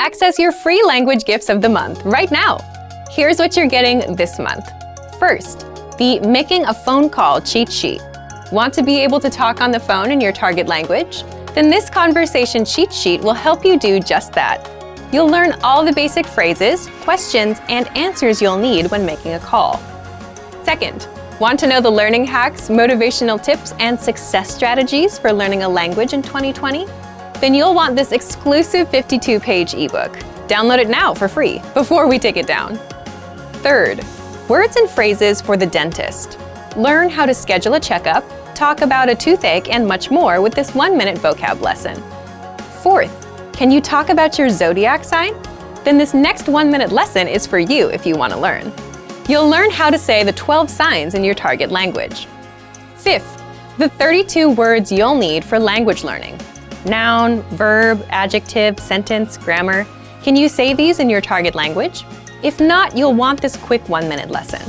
Access your free language gifts of the month right now. Here's what you're getting this month. First, the Making a Phone Call cheat sheet. Want to be able to talk on the phone in your target language? Then this conversation cheat sheet will help you do just that. You'll learn all the basic phrases, questions, and answers you'll need when making a call. Second, want to know the learning hacks, motivational tips, and success strategies for learning a language in 2020? Then you'll want this exclusive 52-page ebook. Download it now for free before we take it down. Third, words and phrases for the dentist. Learn how to schedule a checkup, talk about a toothache, and much more with this 1-minute vocab lesson. Fourth, can you talk about your zodiac sign? Then this next 1-minute lesson is for you if you want to learn. You'll learn how to say the 12 signs in your target language. Fifth, the 32 words you'll need for language learning. Noun, verb, adjective, sentence, grammar. Can you say these in your target language? If not, you'll want this quick 1-minute lesson.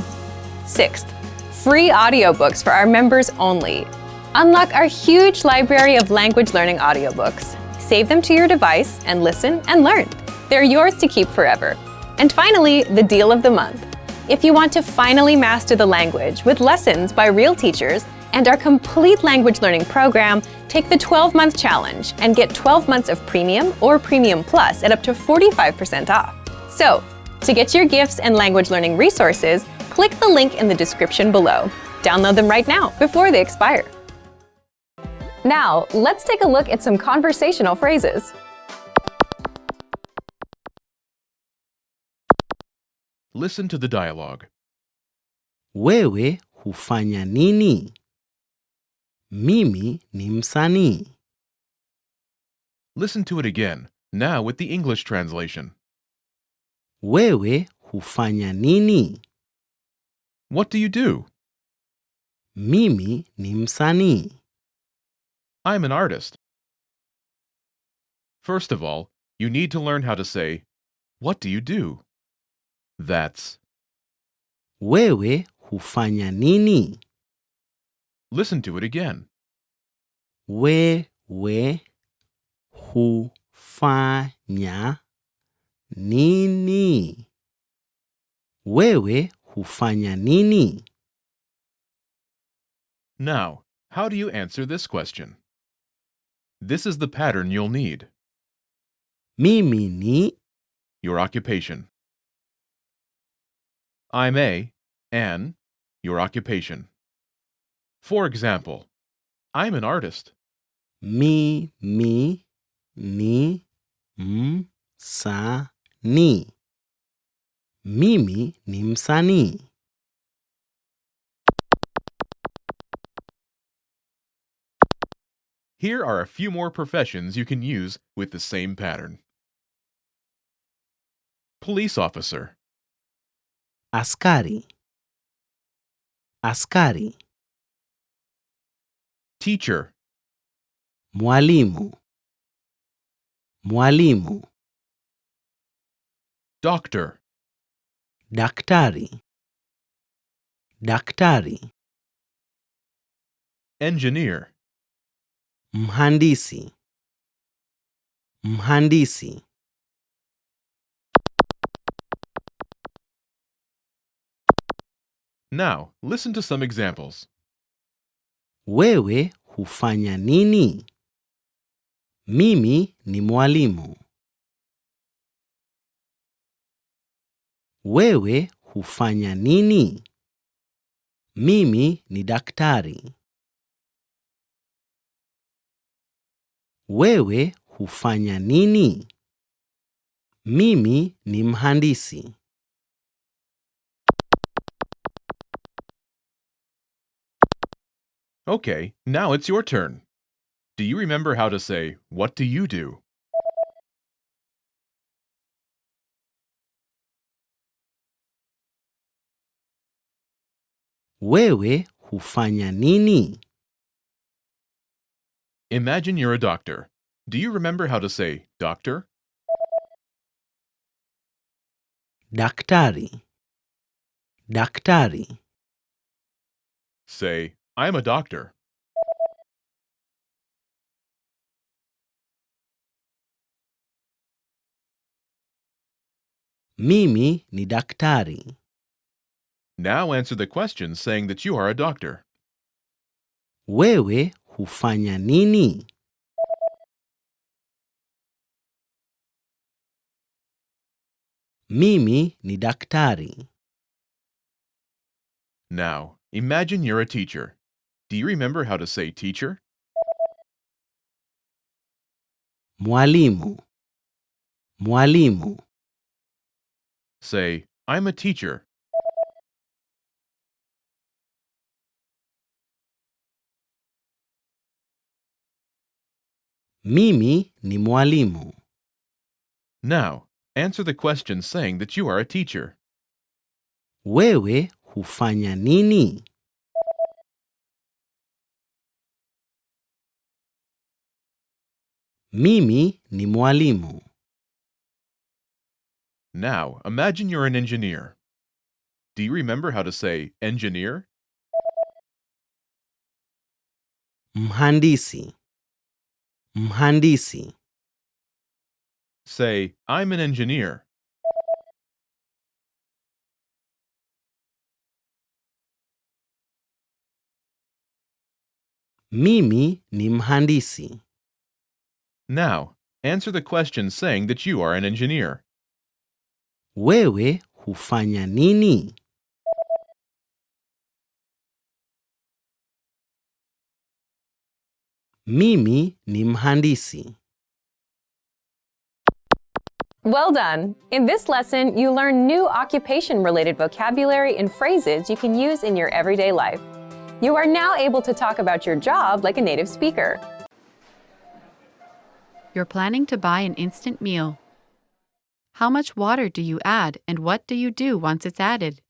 Sixth, free audiobooks for our members only. Unlock our huge library of language learning audiobooks. Save them to your device and listen and learn. They're yours to keep forever. And finally, the deal of the month. If you want to finally master the language with lessons by real teachers and our complete language learning program, take the 12-month challenge and get 12 months of Premium or Premium Plus at up to 45% off. So, to get your gifts and language learning resources, click the link in the description below. Download them right now before they expire. Now, let's take a look at some conversational phrases. Listen to the dialogue. Wewe hufanya nini? Mimi ni msanii. Listen to it again, now with the English translation. Wewe hufanya nini? What do you do? Mimi ni msanii. I'm an artist. First of all, you need to learn how to say, what do you do? That's, Wewe hufanya nini? listen to it again. Wewe hufanya nini? Wewe hufanya nini? Now, how do you answer this question? This is the pattern you'll need. Mimi ni Your occupation. I'm an, your occupation. For example, I'm an artist. Mimi ni msanii. Mimi ni msanii. Here are a few more professions you can use with the same pattern. Police officer, Askari. Askari. teacher, Mwalimu. Mwalimu. doctor, Daktari. Daktari. engineer, Mhandisi. Mhandisi. Now, listen to some examples. Wewe hufanya nini? Mimi ni mwalimu. Wewe hufanya nini? Mimi ni daktari. Wewe hufanya nini? Mimi ni mhandisi. Okay, now it's your turn. Do you remember how to say, what do you do? Wewe hufanya nini? Imagine you're a doctor. Do you remember how to say, doctor? Daktari. Daktari. Say, I'm a doctor. Mimi ni daktari. Now answer the question saying that you are a doctor. Wewe hufanya nini? Mimi ni daktari. Now, imagine you're a teacher. Do you remember how to say teacher? Mwalimu. Mwalimu. Say, I'm a teacher. Mimi ni mwalimu. Now, answer the question saying that you are a teacher. Wewe hufanya nini? Mimi ni mwalimu. Now, imagine you're an engineer. Do you remember how to say engineer? Mhandisi. Mhandisi. Say, I'm an engineer. Mimi ni mhandisi. Now, answer the question saying that you are an engineer. Wewe hufanya nini? Mimi ni mhandisi. Well done! In this lesson, you learn new occupation-related vocabulary and phrases you can use in your everyday life. You are now able to talk about your job like a native speaker. You're planning to buy an instant meal. How much water do you add and what do you do once it's added?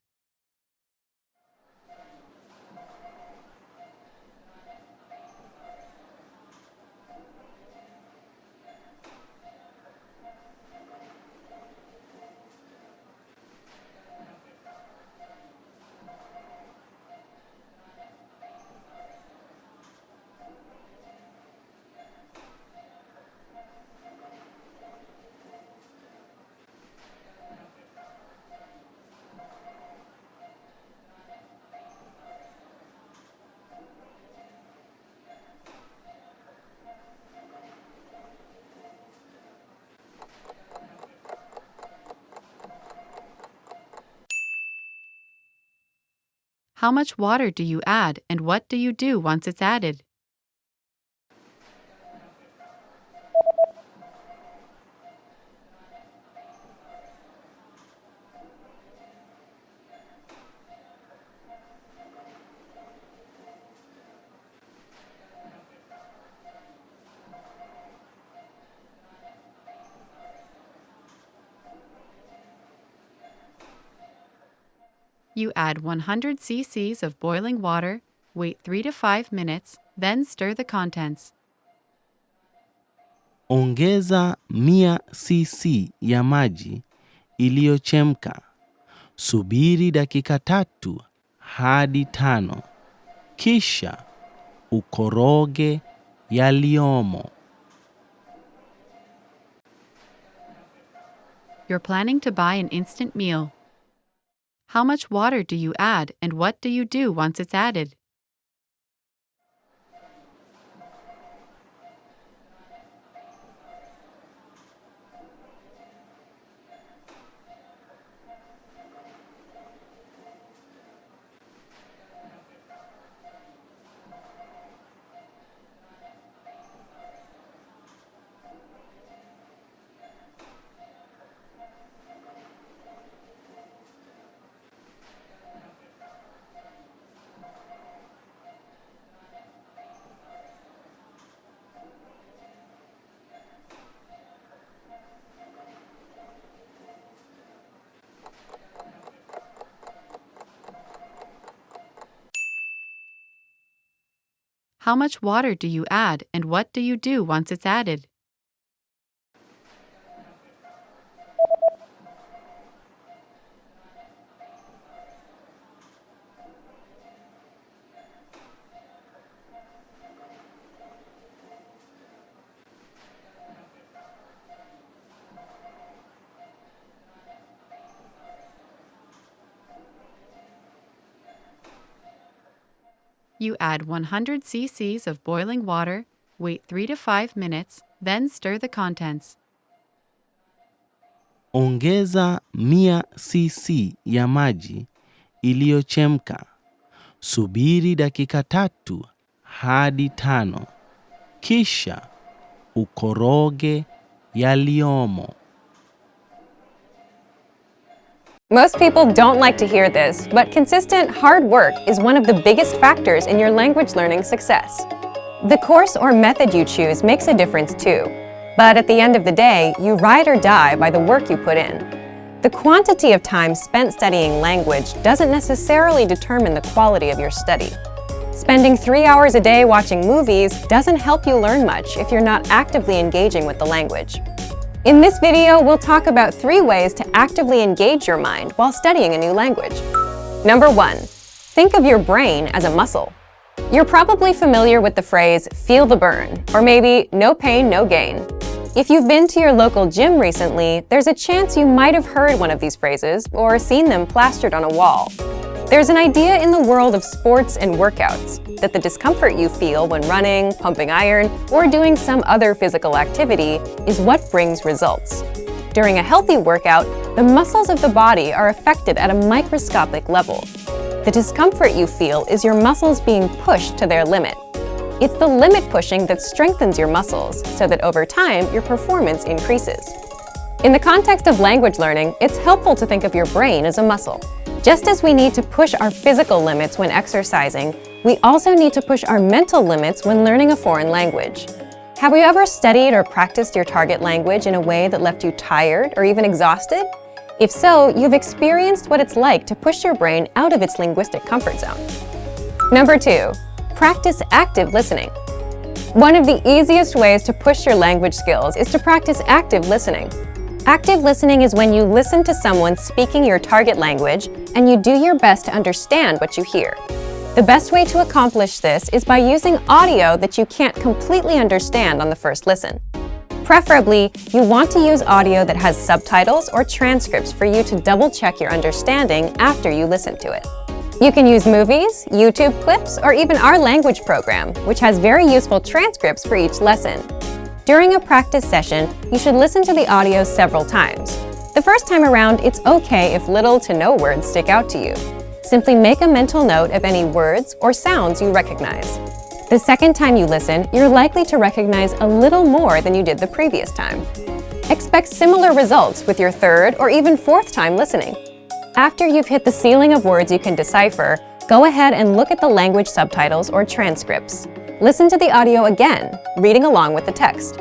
How much water do you add and what do you do once it's added? You add 100 cc's of boiling water, wait 3 to 5 minutes, then stir the contents. Ongeza 100 cc ya maji iliyochemka. Subiri dakika 3 hadi 5. Kisha ukoroge yaliyomo. You're planning to buy an instant meal. How much water do you add and what do you do once it's added? How much water do you add and what do you do once it's added? You add 100 cc's of boiling water, wait 3 to 5 minutes, then stir the contents. Ongeza 100 cc ya maji iliyochemka. Subiri dakika 3 hadi 5. Kisha ukoroge yaliyomo. Most people don't like to hear this, but consistent, hard work is one of the biggest factors in your language learning success. The course or method you choose makes a difference too, but at the end of the day, you ride or die by the work you put in. The quantity of time spent studying language doesn't necessarily determine the quality of your study. Spending 3 hours a day watching movies doesn't help you learn much if you're not actively engaging with the language. In this video, we'll talk about 3 ways to actively engage your mind while studying a new language. Number 1, think of your brain as a muscle. You're probably familiar with the phrase, feel the burn, or maybe no pain, no gain. If you've been to your local gym recently, there's a chance you might have heard one of these phrases or seen them plastered on a wall. There's an idea in the world of sports and workouts that the discomfort you feel when running, pumping iron, or doing some other physical activity is what brings results. During a healthy workout, the muscles of the body are affected at a microscopic level. The discomfort you feel is your muscles being pushed to their limit. It's the limit pushing that strengthens your muscles so that over time, your performance increases. In the context of language learning, it's helpful to think of your brain as a muscle. Just as we need to push our physical limits when exercising, we also need to push our mental limits when learning a foreign language. Have you ever studied or practiced your target language in a way that left you tired or even exhausted? If so, you've experienced what it's like to push your brain out of its linguistic comfort zone. Number 2, practice active listening. One of the easiest ways to push your language skills is to practice active listening. Active listening is when you listen to someone speaking your target language and you do your best to understand what you hear. The best way to accomplish this is by using audio that you can't completely understand on the first listen. Preferably, you want to use audio that has subtitles or transcripts for you to double-check your understanding after you listen to it. You can use movies, YouTube clips, or even our language program, which has very useful transcripts for each lesson. During a practice session, you should listen to the audio several times. The first time around, it's okay if little to no words stick out to you. Simply make a mental note of any words or sounds you recognize. The second time you listen, you're likely to recognize a little more than you did the previous time. Expect similar results with your third or even fourth time listening. After you've hit the ceiling of words you can decipher, go ahead and look at the language subtitles or transcripts. Listen to the audio again, reading along with the text.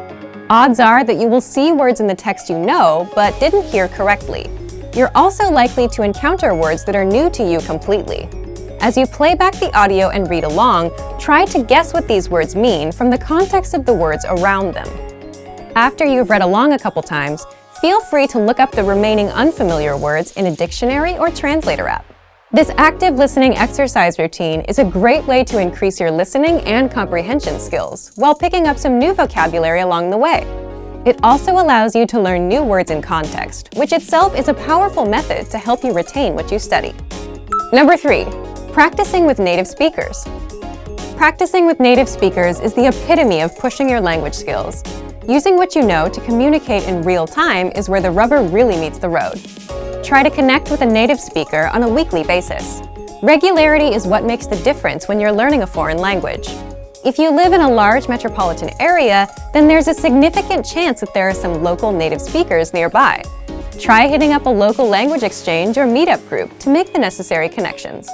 Odds are that you will see words in the text you know but didn't hear correctly. You're also likely to encounter words that are new to you completely. As you play back the audio and read along, try to guess what these words mean from the context of the words around them. After you've read along a couple times, feel free to look up the remaining unfamiliar words in a dictionary or translator app. This active listening exercise routine is a great way to increase your listening and comprehension skills while picking up some new vocabulary along the way. It also allows you to learn new words in context, which itself is a powerful method to help you retain what you study. Number 3, practicing with native speakers. Practicing with native speakers is the epitome of pushing your language skills. Using what you know to communicate in real time is where the rubber really meets the road. Try to connect with a native speaker on a weekly basis. Regularity is what makes the difference when you're learning a foreign language. If you live in a large metropolitan area, then there's a significant chance that there are some local native speakers nearby. Try hitting up a local language exchange or meetup group to make the necessary connections.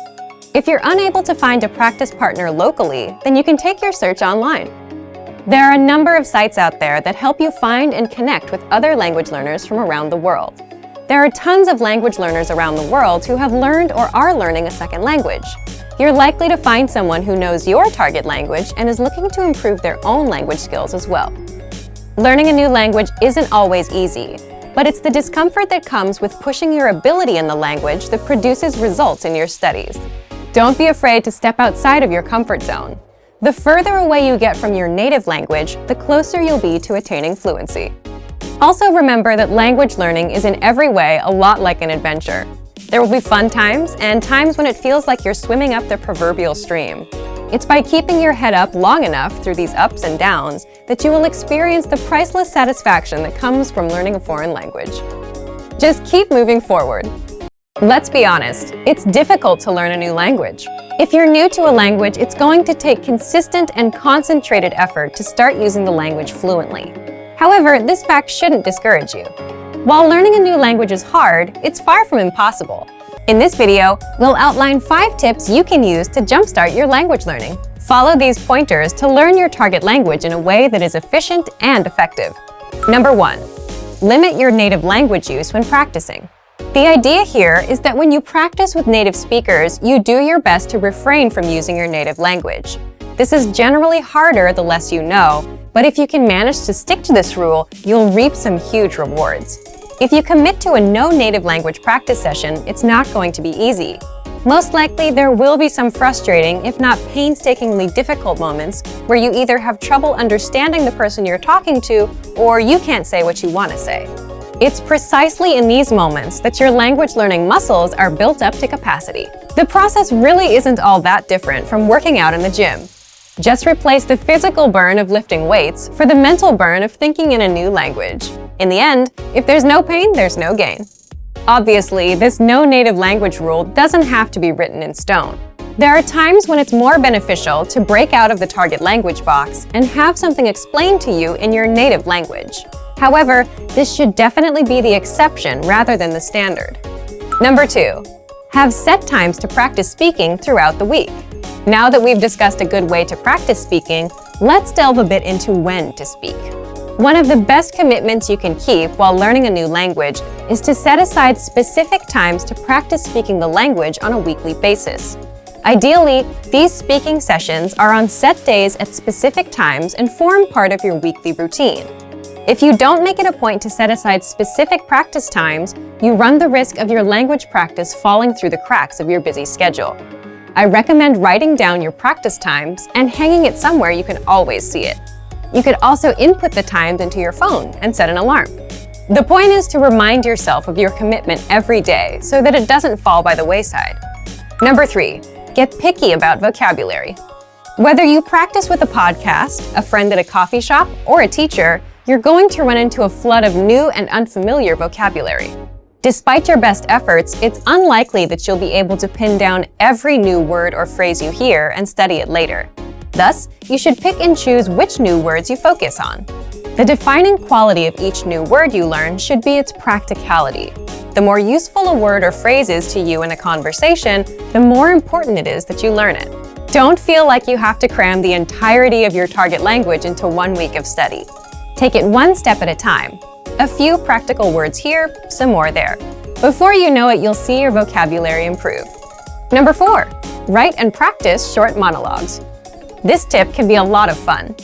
If you're unable to find a practice partner locally, then you can take your search online. There are a number of sites out there that help you find and connect with other language learners from around the world. There are tons of language learners around the world who have learned or are learning a second language. You're likely to find someone who knows your target language and is looking to improve their own language skills as well. Learning a new language isn't always easy, but it's the discomfort that comes with pushing your ability in the language that produces results in your studies. Don't be afraid to step outside of your comfort zone. The further away you get from your native language, the closer you'll be to attaining fluency. Also remember that language learning is in every way a lot like an adventure. There will be fun times and times when it feels like you're swimming up the proverbial stream. It's by keeping your head up long enough through these ups and downs that you will experience the priceless satisfaction that comes from learning a foreign language. Just keep moving forward. Let's be honest, it's difficult to learn a new language. If you're new to a language, it's going to take consistent and concentrated effort to start using the language fluently. However, this fact shouldn't discourage you. While learning a new language is hard, it's far from impossible. In this video, we'll outline 5 tips you can use to jumpstart your language learning. Follow these pointers to learn your target language in a way that is efficient and effective. Number 1. Limit your native language use when practicing. The idea here is that when you practice with native speakers, you do your best to refrain from using your native language. This is generally harder the less you know, but if you can manage to stick to this rule, you'll reap some huge rewards. If you commit to a no native language practice session, it's not going to be easy. Most likely, there will be some frustrating, if not painstakingly difficult moments where you either have trouble understanding the person you're talking to or you can't say what you want to say. It's precisely in these moments that your language learning muscles are built up to capacity. The process really isn't all that different from working out in the gym. Just replace the physical burn of lifting weights for the mental burn of thinking in a new language. In the end, if there's no pain, there's no gain. Obviously, this no native language rule doesn't have to be written in stone. There are times when it's more beneficial to break out of the target language box and have something explained to you in your native language. However, this should definitely be the exception rather than the standard. Number 2. Have set times to practice speaking throughout the week. Now that we've discussed a good way to practice speaking, let's delve a bit into when to speak. One of the best commitments you can keep while learning a new language is to set aside specific times to practice speaking the language on a weekly basis. Ideally, these speaking sessions are on set days at specific times and form part of your weekly routine. If you don't make it a point to set aside specific practice times, you run the risk of your language practice falling through the cracks of your busy schedule. I recommend writing down your practice times and hanging it somewhere you can always see it. You could also input the times into your phone and set an alarm. The point is to remind yourself of your commitment every day so that it doesn't fall by the wayside. Number 3, get picky about vocabulary. Whether you practice with a podcast, a friend at a coffee shop, or a teacher, you're going to run into a flood of new and unfamiliar vocabulary. Despite your best efforts, it's unlikely that you'll be able to pin down every new word or phrase you hear and study it later. Thus, you should pick and choose which new words you focus on. The defining quality of each new word you learn should be its practicality. The more useful a word or phrase is to you in a conversation, the more important it is that you learn it. Don't feel like you have to cram the entirety of your target language into 1 week of study. Take it one step at a time. A few practical words here, some more there. Before you know it, you'll see your vocabulary improve. Number 4, write and practice short monologues. This tip can be a lot of fun.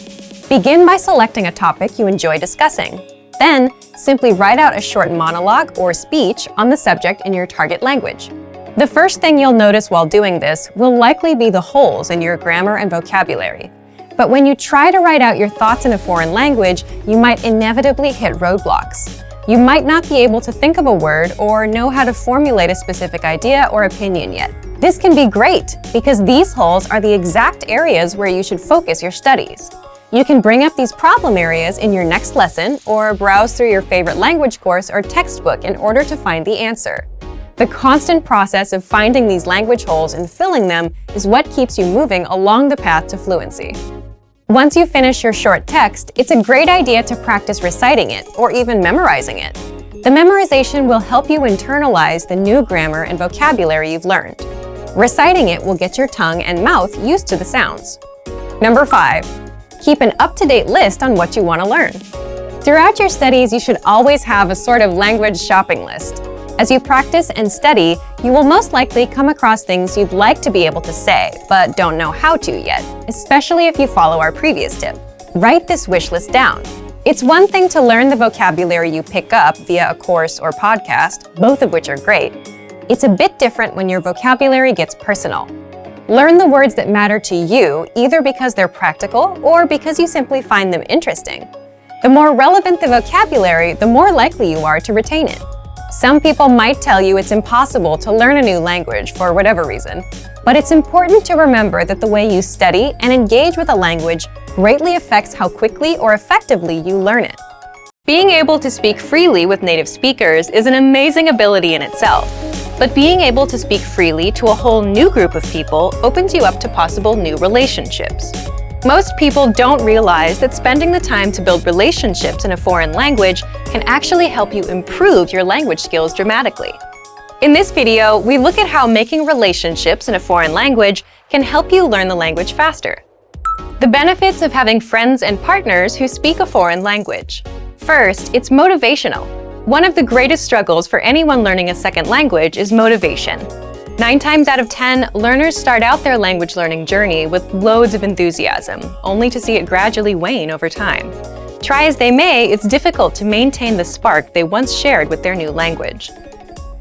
Begin by selecting a topic you enjoy discussing. Then, simply write out a short monologue or speech on the subject in your target language. The first thing you'll notice while doing this will likely be the holes in your grammar and vocabulary. But when you try to write out your thoughts in a foreign language, you might inevitably hit roadblocks. You might not be able to think of a word or know how to formulate a specific idea or opinion yet. This can be great because these holes are the exact areas where you should focus your studies. You can bring up these problem areas in your next lesson or browse through your favorite language course or textbook in order to find the answer. The constant process of finding these language holes and filling them is what keeps you moving along the path to fluency. Once you finish your short text, it's a great idea to practice reciting it or even memorizing it. The memorization will help you internalize the new grammar and vocabulary you've learned. Reciting it will get your tongue and mouth used to the sounds. Number 5, keep an up-to-date list on what you want to learn. Throughout your studies, you should always have a sort of language shopping list. As you practice and study, you will most likely come across things you'd like to be able to say, but don't know how to yet, especially if you follow our previous tip. Write this wish list down. It's one thing to learn the vocabulary you pick up via a course or podcast, both of which are great. It's a bit different when your vocabulary gets personal. Learn the words that matter to you, either because they're practical or because you simply find them interesting. The more relevant the vocabulary, the more likely you are to retain it. Some people might tell you it's impossible to learn a new language for whatever reason, but it's important to remember that the way you study and engage with a language greatly affects how quickly or effectively you learn it. Being able to speak freely with native speakers is an amazing ability in itself, but being able to speak freely to a whole new group of people opens you up to possible new relationships. Most people don't realize that spending the time to build relationships in a foreign language can actually help you improve your language skills dramatically. In this video, we look at how making relationships in a foreign language can help you learn the language faster. The benefits of having friends and partners who speak a foreign language. First, it's motivational. One of the greatest struggles for anyone learning a second language is motivation. 9 times out of 10, learners start out their language learning journey with loads of enthusiasm, only to see it gradually wane over time. Try as they may, it's difficult to maintain the spark they once shared with their new language.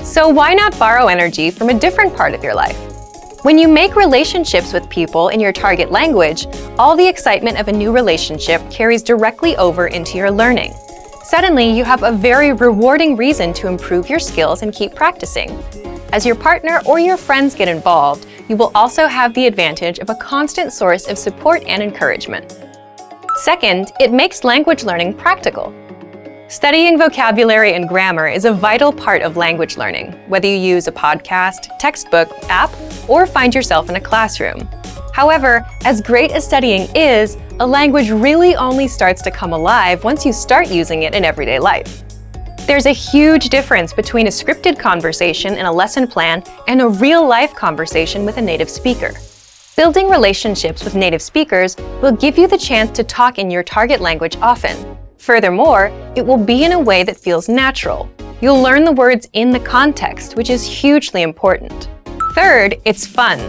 So why not borrow energy from a different part of your life? When you make relationships with people in your target language, all the excitement of a new relationship carries directly over into your learning. Suddenly, you have a very rewarding reason to improve your skills and keep practicing. As your partner or your friends get involved, you will also have the advantage of a constant source of support and encouragement. Second, it makes language learning practical. Studying vocabulary and grammar is a vital part of language learning, whether you use a podcast, textbook, app, or find yourself in a classroom. However, as great as studying is, a language really only starts to come alive once you start using it in everyday life. There's a huge difference between a scripted conversation in a lesson plan and a real-life conversation with a native speaker. Building relationships with native speakers will give you the chance to talk in your target language often. Furthermore, it will be in a way that feels natural. You'll learn the words in the context, which is hugely important. Third, it's fun.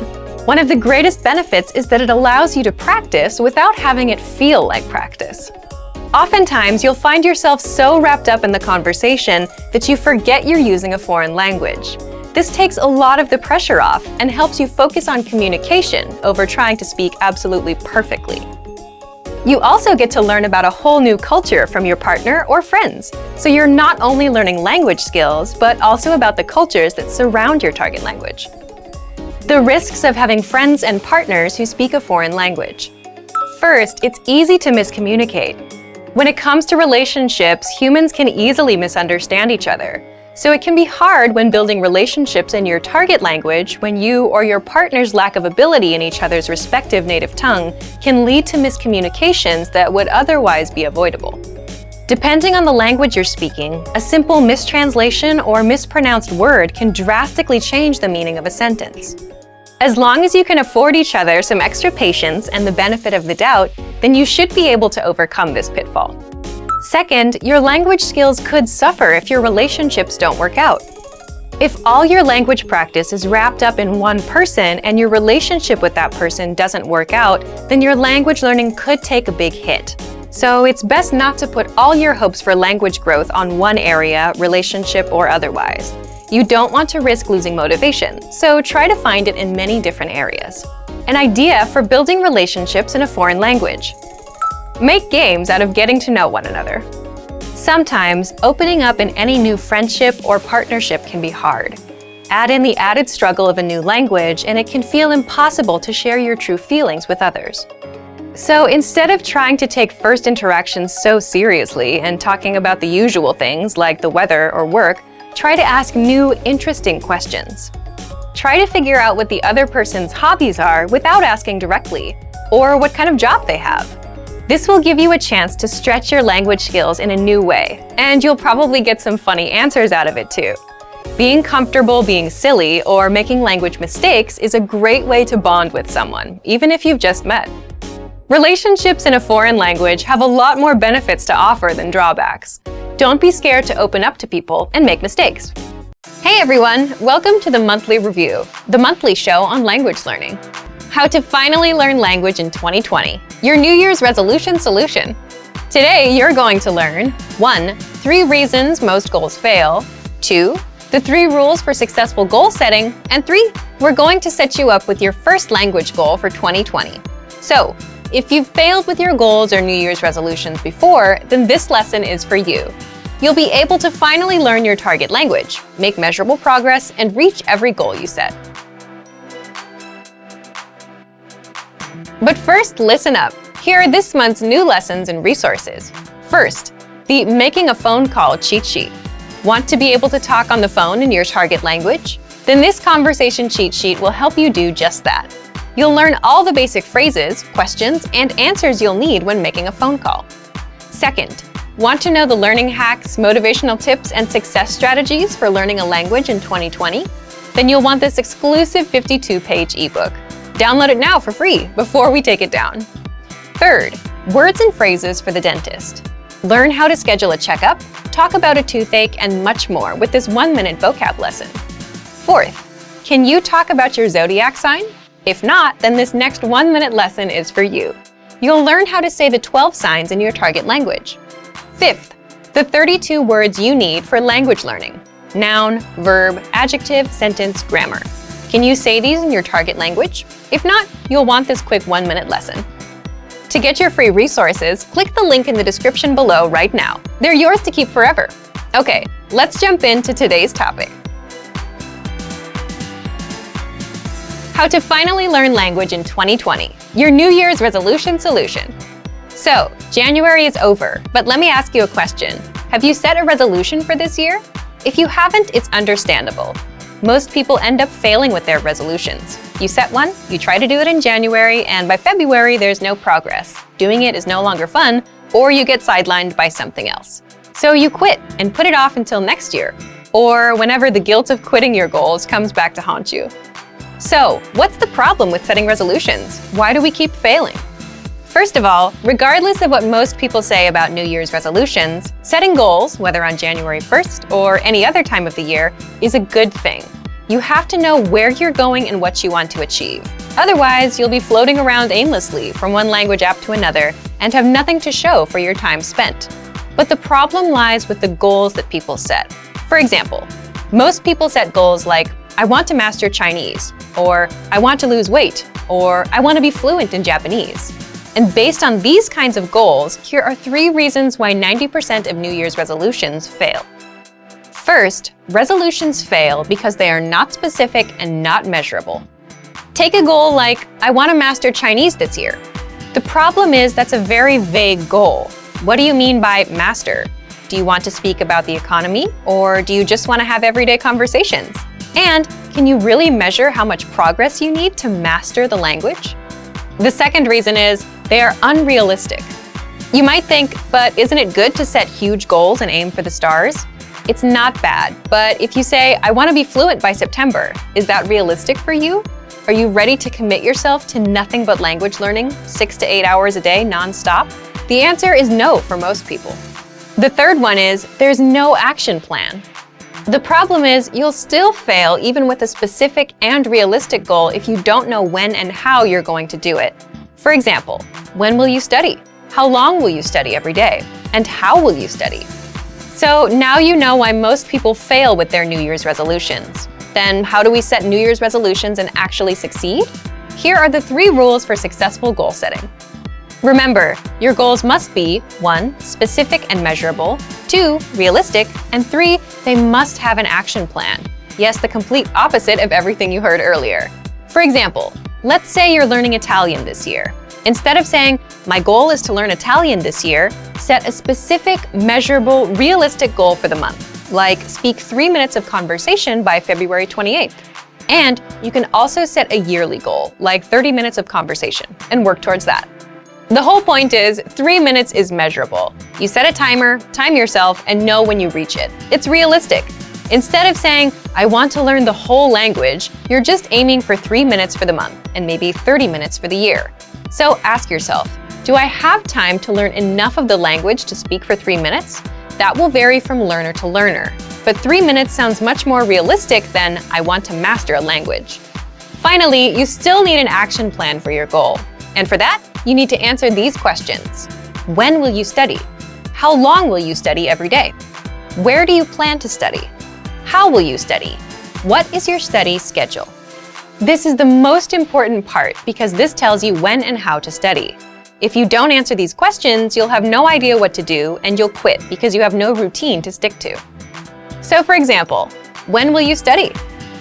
One of the greatest benefits is that it allows you to practice without having it feel like practice. Oftentimes, you'll find yourself so wrapped up in the conversation that you forget you're using a foreign language. This takes a lot of the pressure off and helps you focus on communication over trying to speak absolutely perfectly. You also get to learn about a whole new culture from your partner or friends, so you're not only learning language skills, but also about the cultures that surround your target language. The risks of having friends and partners who speak a foreign language. First, it's easy to miscommunicate. When it comes to relationships, humans can easily misunderstand each other. So it can be hard when building relationships in your target language when you or your partner's lack of ability in each other's respective native tongue can lead to miscommunications that would otherwise be avoidable. Depending on the language you're speaking, a simple mistranslation or mispronounced word can drastically change the meaning of a sentence. As long as you can afford each other some extra patience and the benefit of the doubt, then you should be able to overcome this pitfall. Second, your language skills could suffer if your relationships don't work out. If all your language practice is wrapped up in one person and your relationship with that person doesn't work out, then your language learning could take a big hit. So it's best not to put all your hopes for language growth on one area, relationship or otherwise. You don't want to risk losing motivation, so try to find it in many different areas. An idea for building relationships in a foreign language. Make games out of getting to know one another. Sometimes, opening up in any new friendship or partnership can be hard. Add in the added struggle of a new language, and it can feel impossible to share your true feelings with others. So instead of trying to take first interactions so seriously and talking about the usual things like the weather or work, try to ask new, interesting questions. Try to figure out what the other person's hobbies are without asking directly, or what kind of job they have. This will give you a chance to stretch your language skills in a new way, and you'll probably get some funny answers out of it too. Being comfortable being silly or making language mistakes is a great way to bond with someone, even if you've just met. Relationships in a foreign language have a lot more benefits to offer than drawbacks. Don't be scared to open up to people and make mistakes. Hey everyone, welcome to the Monthly Review, the monthly show on language learning. How to finally learn language in 2020, your New Year's resolution solution. Today you're going to learn 1. 3 reasons most goals fail, 2. The 3 rules for successful goal setting, and 3. We're going to set you up with your first language goal for 2020. So, if you've failed with your goals or New Year's resolutions before, then this lesson is for you. you'll be able to finally learn your target language, make measurable progress, and reach every goal you set. But first, listen up. Here are this month's new lessons and resources. First, the Making a Phone Call cheat sheet. Want to be able to talk on the phone in your target language? Then this conversation cheat sheet will help you do just that. You'll learn all the basic phrases, questions, and answers you'll need when making a phone call. Second, want to know the learning hacks, motivational tips, and success strategies for learning a language in 2020? Then you'll want this exclusive 52-page ebook. Download it now for free before we take it down. Third, words and phrases for the dentist. Learn how to schedule a checkup, talk about a toothache, and much more with this 1-minute vocab lesson. Fourth, can you talk about your zodiac sign? If not, then this next 1-minute lesson is for you. You'll learn how to say the 12 signs in your target language. Fifth, the 32 words you need for language learning. Noun, verb, adjective, sentence, grammar. Can you say these in your target language? If not, you'll want this quick 1-minute lesson. To get your free resources, click the link in the description below right now. They're yours to keep forever. Okay, let's jump into today's topic. How to finally learn language in 2020, your New Year's resolution solution. So, January is over, but let me ask you a question. Have you set a resolution for this year? If you haven't, it's understandable. Most people end up failing with their resolutions. You set one, you try to do it in January, and by February, there's no progress. Doing it is no longer fun, or you get sidelined by something else. So you quit and put it off until next year, or whenever the guilt of quitting your goals comes back to haunt you. So, what's the problem with setting resolutions? Why do we keep failing? First of all, regardless of what most people say about New Year's resolutions, setting goals, whether on January 1st or any other time of the year, is a good thing. You have to know where you're going and what you want to achieve. Otherwise, you'll be floating around aimlessly from one language app to another and have nothing to show for your time spent. But the problem lies with the goals that people set. For example, most people set goals like, I want to master Chinese, or I want to lose weight, or I want to be fluent in Japanese. And based on these kinds of goals, here are 3 reasons why 90% of New Year's resolutions fail. First, resolutions fail because they are not specific and not measurable. Take a goal like, I want to master Chinese this year. The problem is that's a very vague goal. What do you mean by master? Do you want to speak about the economy, or do you just want to have everyday conversations? And can you really measure how much progress you need to master the language? The second reason is they are unrealistic. You might think, but isn't it good to set huge goals and aim for the stars? It's not bad, but if you say, I want to be fluent by September, is that realistic for you? Are you ready to commit yourself to nothing but language learning, 6 to 8 hours a day nonstop? The answer is no for most people. The third one is there's no action plan. The problem is you'll still fail even with a specific and realistic goal if you don't know when and how you're going to do it. For example, when will you study? How long will you study every day? And how will you study? So now you know why most people fail with their New Year's resolutions. Then how do we set New Year's resolutions and actually succeed? Here are the 3 rules for successful goal setting. Remember, your goals must be 1. Specific and measurable, 2. Realistic, and 3. They must have an action plan. Yes, the complete opposite of everything you heard earlier. For example, let's say you're learning Italian this year. Instead of saying, my goal is to learn Italian this year, set a specific, measurable, realistic goal for the month, like speak 3 minutes of conversation by February 28th. And you can also set a yearly goal, like 30 minutes of conversation, and work towards that. The whole point is 3 minutes is measurable. You set a timer, time yourself, and know when you reach it. It's realistic. Instead of saying, I want to learn the whole language, you're just aiming for 3 minutes for the month, and maybe 30 minutes for the year. So ask yourself, do I have time to learn enough of the language to speak for 3 minutes? That will vary from learner to learner. But 3 minutes sounds much more realistic than I want to master a language. Finally, you still need an action plan for your goal. And for that, you need to answer these questions. When will you study? How long will you study every day? Where do you plan to study? How will you study? What is your study schedule? This is the most important part because this tells you when and how to study. If you don't answer these questions, you'll have no idea what to do and you'll quit because you have no routine to stick to. So for example, when will you study?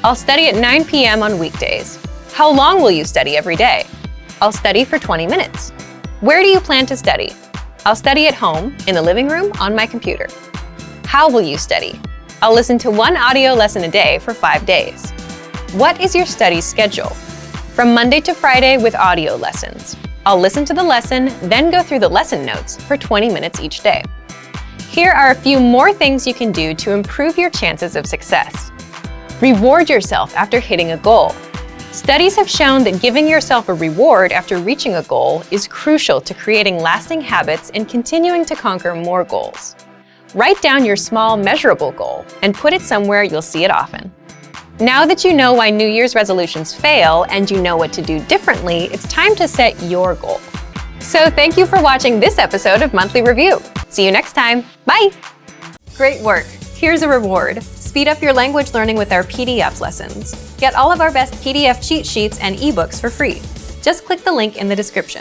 I'll study at 9 p.m. on weekdays. How long will you study every day? I'll study for 20 minutes. Where do you plan to study? I'll study at home, in the living room, on my computer. How will you study? I'll listen to one audio lesson a day for 5 days. What is your study schedule? From Monday to Friday with audio lessons. I'll listen to the lesson, then go through the lesson notes for 20 minutes each day. Here are a few more things you can do to improve your chances of success. Reward yourself after hitting a goal. Studies have shown that giving yourself a reward after reaching a goal is crucial to creating lasting habits and continuing to conquer more goals. Write down your small, measurable goal and put it somewhere you'll see it often. Now that you know why New Year's resolutions fail and you know what to do differently, it's time to set your goal. So thank you for watching this episode of Monthly Review. See you next time. Bye! Great work. Here's a reward. Speed up your language learning with our PDF lessons. Get all of our best PDF cheat sheets and ebooks for free. Just click the link in the description.